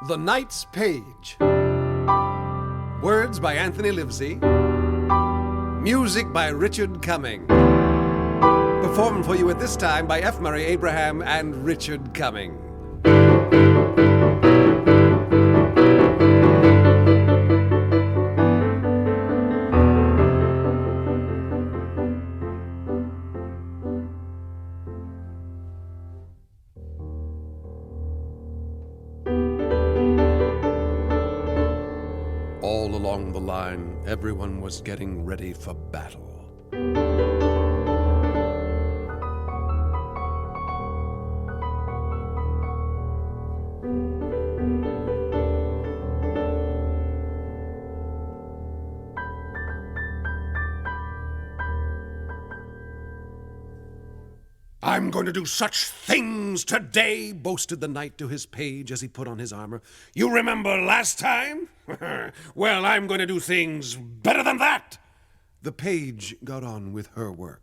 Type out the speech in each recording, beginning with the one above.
The Knight's Page. Words by Anthony Livesey. Music by Richard Cumming. Performed for you at this time by F. Murray Abraham and Richard Cumming. All along the line, everyone was getting ready for battle. "I'm going to do such things today," boasted the knight to his page as he put on his armor. "You remember last time? Well, I'm going to do things better than that." The page got on with her work.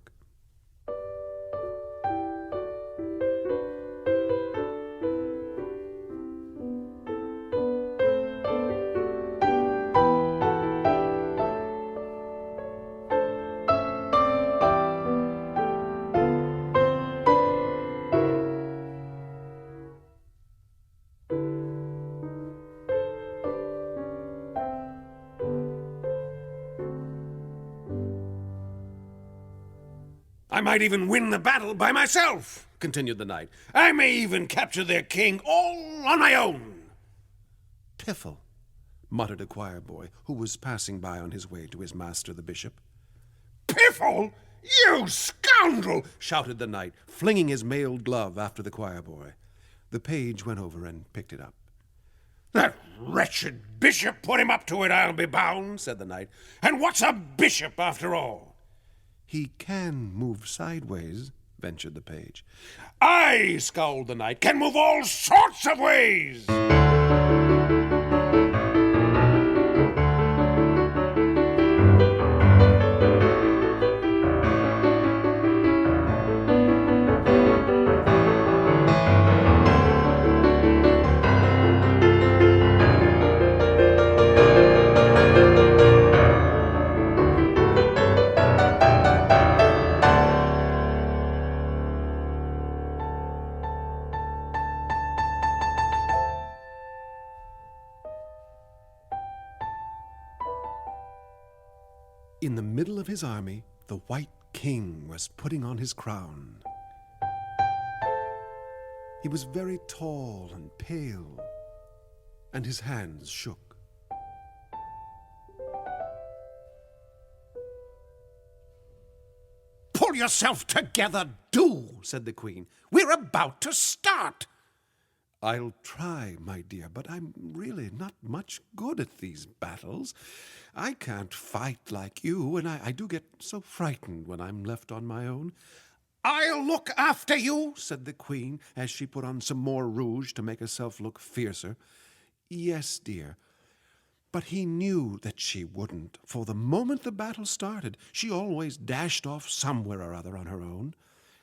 "I might even win the battle by myself," continued the knight. "I may even capture their king all on my own." "Piffle," muttered a choir boy who was passing by on his way to his master, the bishop. "Piffle? You scoundrel!" shouted the knight, flinging his mailed glove after the choir boy. The page went over and picked it up. "That wretched bishop put him up to it, I'll be bound," said the knight. "And what's a bishop, after all?" "He can move sideways," ventured the page. "I," scowled the knight, "can move all sorts of ways." In the middle of his army, the White King was putting on his crown. He was very tall and pale, and his hands shook. "Pull yourself together, do," said the Queen. "We're about to start." "I'll try, my dear, but I'm really not much good at these battles. I can't fight like you, and I do get so frightened when I'm left on my own." "I'll look after you," said the Queen, as she put on some more rouge to make herself look fiercer. "Yes, dear." But he knew that she wouldn't, for the moment the battle started, she always dashed off somewhere or other on her own.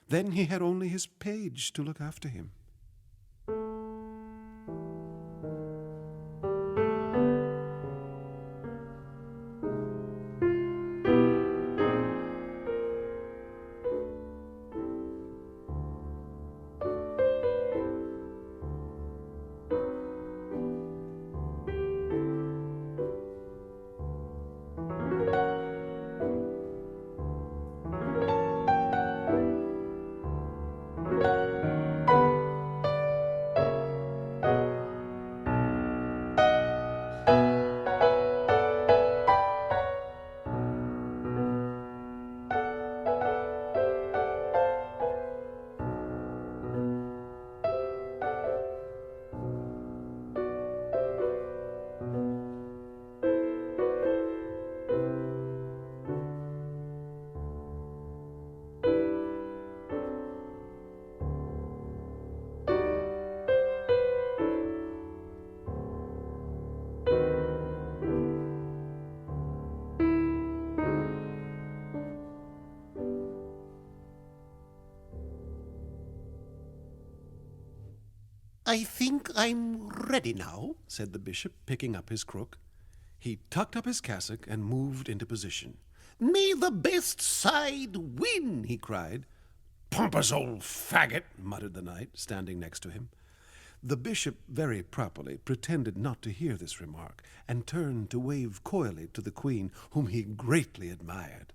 Then he had only his page to look after him. I think I'm ready now, said the bishop, picking up his crook. He tucked up his cassock and moved into position. "May the best side win!" he cried. "Pompous old faggot!" muttered the knight, standing next to him. The bishop, very properly, pretended not to hear this remark, and turned to wave coyly to the queen, whom he greatly admired.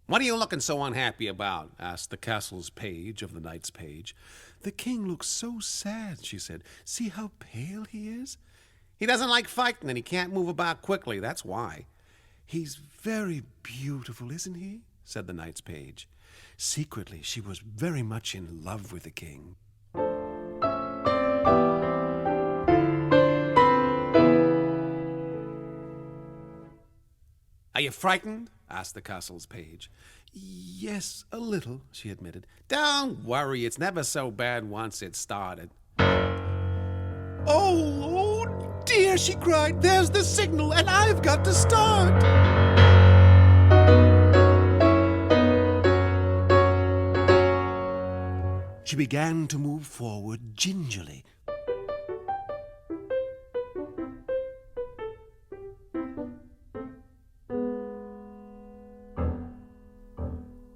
"What are you looking so unhappy about?" asked the castle's page of the knight's page. "The king looks so sad," she said. "See how pale he is." "He doesn't like fighting, and he can't move about quickly, that's why." "He's very beautiful, isn't he?" said the knight's page. Secretly, she was very much in love with the king. "Are you frightened?" asked the castle's page. "Yes, a little," she admitted. "Don't worry, it's never so bad once it's started." Oh, dear," she cried. "There's the signal, and I've got to start." She began to move forward gingerly.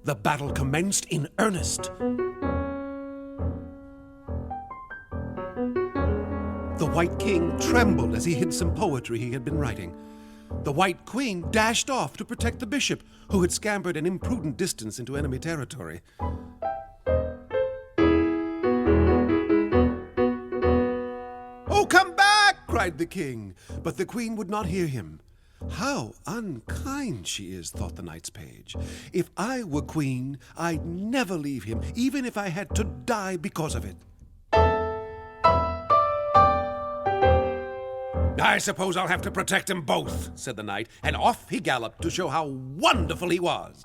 The battle commenced in earnest. The White King trembled as he hid some poetry he had been writing. The White Queen dashed off to protect the bishop, who had scampered an imprudent distance into enemy territory. "Oh, come back!" cried the king, but the queen would not hear him. "How unkind she is," thought the knight's page. "If I were queen, I'd never leave him, even if I had to die because of it." "I suppose I'll have to protect them both," said the knight, and off he galloped to show how wonderful he was.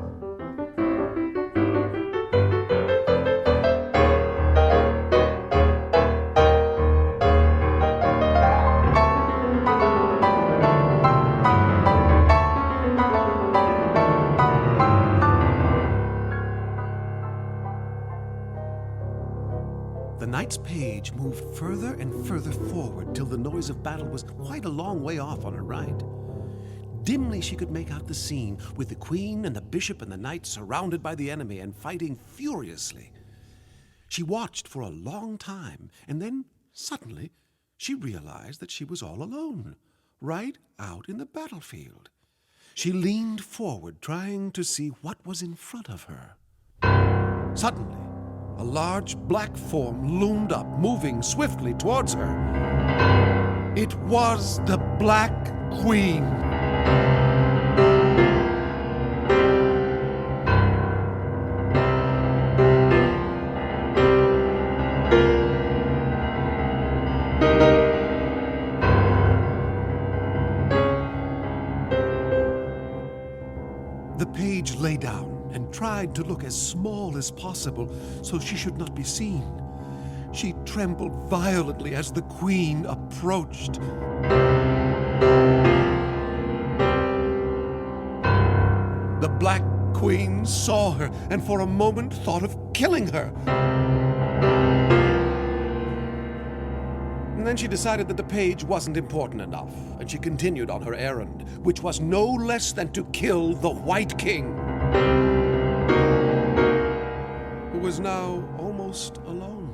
The knight's page moved further and further forward till the noise of battle was quite a long way off on her right. Dimly she could make out the scene, with the queen and the bishop and the knight surrounded by the enemy and fighting furiously. She watched for a long time, and then, suddenly, she realized that she was all alone, right out in the battlefield. She leaned forward, trying to see what was in front of her. Suddenly, a large black form loomed up, moving swiftly towards her. It was the Black Queen. The page lay down and tried to look as small as possible so she should not be seen. She trembled violently as the queen approached. The Black Queen saw her and for a moment thought of killing her. And then she decided that the page wasn't important enough, and she continued on her errand, which was no less than to kill the White King, who was now almost alone.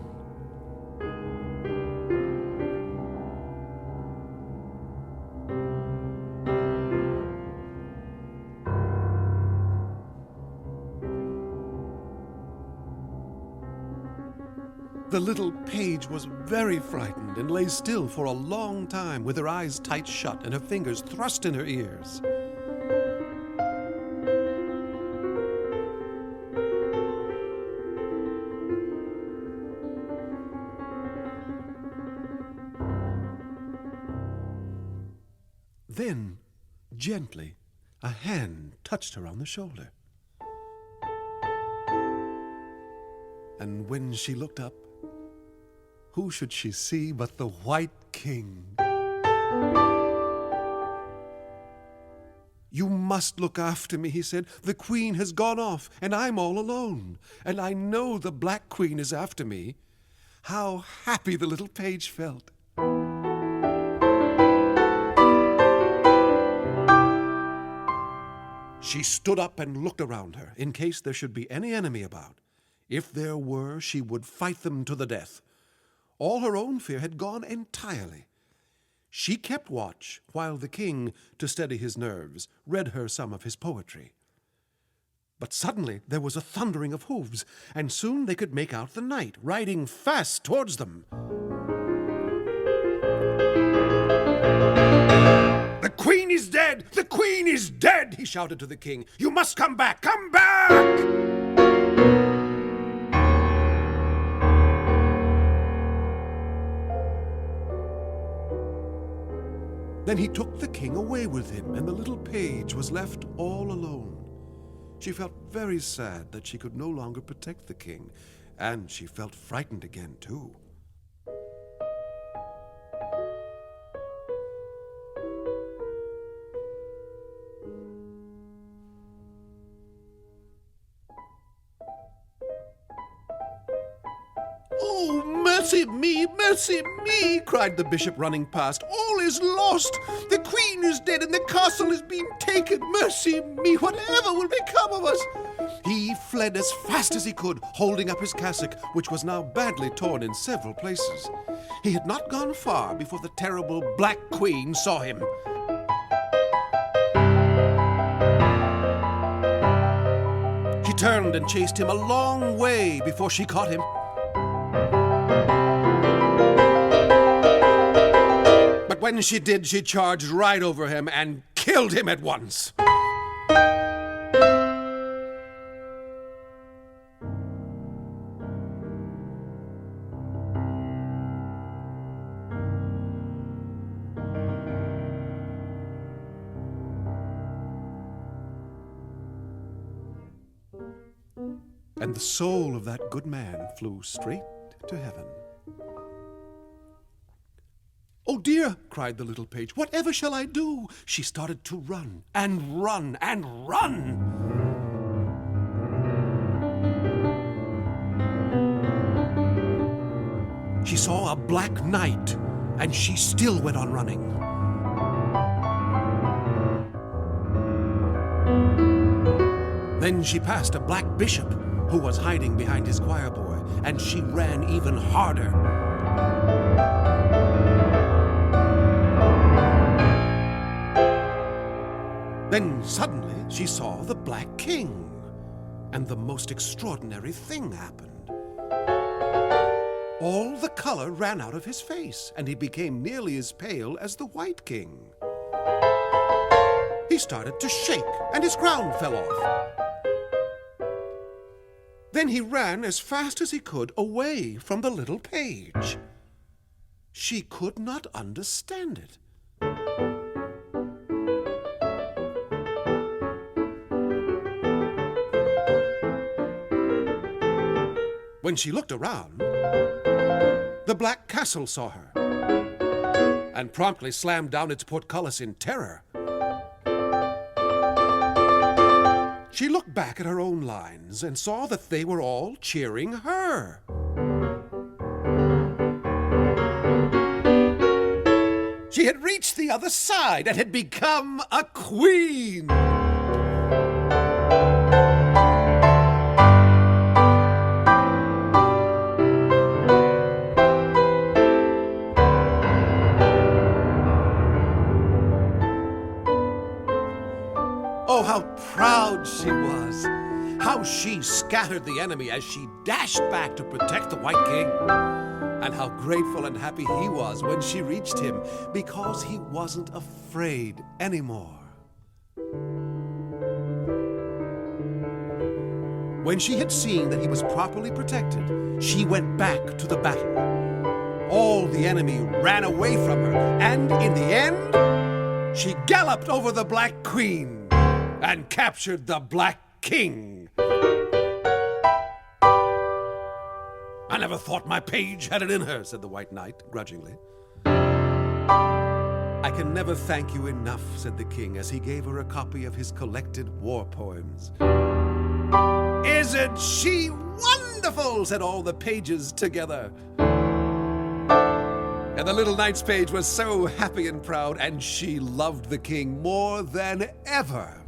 The little page was very frightened and lay still for a long time with her eyes tight shut and her fingers thrust in her ears. Then, gently, A hand touched her on the shoulder. And when she looked up, who should she see but the White King? "You must look after me," he said. "The Queen has gone off, and I'm all alone. And I know the Black Queen is after me." How happy the little page felt. She stood up and looked around her, in case there should be any enemy about. If there were, she would fight them to the death. All her own fear had gone entirely. She kept watch while the king, to steady his nerves, read her some of his poetry. But suddenly there was a thundering of hooves, and soon they could make out the knight riding fast towards them. "The Queen is dead! The Queen is dead!" he shouted to the king. "You must come back! Come back!" Then he took the king away with him, and the little page was left all alone. She felt very sad that she could no longer protect the king, and she felt frightened again, too. "Oh, mercy me," cried the bishop, running past. "All is lost. The Queen is dead and the castle is being taken. Mercy me, whatever will become of us?" He fled as fast as he could, holding up his cassock, which was now badly torn in several places. He had not gone far before the terrible Black Queen saw him. She turned and chased him a long way before she caught him. But when she did, she charged right over him and killed him at once. And the soul of that good man flew straight to heaven. "Oh dear," cried the little page, "whatever shall I do?" She started to run and run and run. She saw a black knight, and she still went on running. Then she passed a black bishop who was hiding behind his choir boy, and she ran even harder. Then suddenly she saw the Black King, and the most extraordinary thing happened. All the color ran out of his face, and he became nearly as pale as the White King. He started to shake, and his crown fell off. Then he ran as fast as he could away from the little page. She could not understand it. When she looked around, the Black Castle saw her and promptly slammed down its portcullis in terror. She looked back at her own lines and saw that they were all cheering her. She had reached the other side and had become a queen. Oh, how proud she was! How she scattered the enemy as she dashed back to protect the White King! And how grateful and happy he was when she reached him, because he wasn't afraid anymore. When she had seen that he was properly protected, she went back to the battle. All the enemy ran away from her, and in the end, she galloped over the Black Queen. and captured the Black King. I never thought my page had it in her, said the White Knight, grudgingly. I can never thank you enough, said the king, as he gave her a copy of his collected war poems. Isn't she wonderful, said all the pages together. And the little knight's page was so happy and proud, and she loved the king more than ever.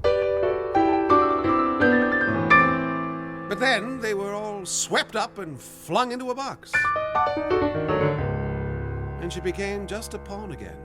But then they were all swept up and flung into a box. And she became just a pawn again.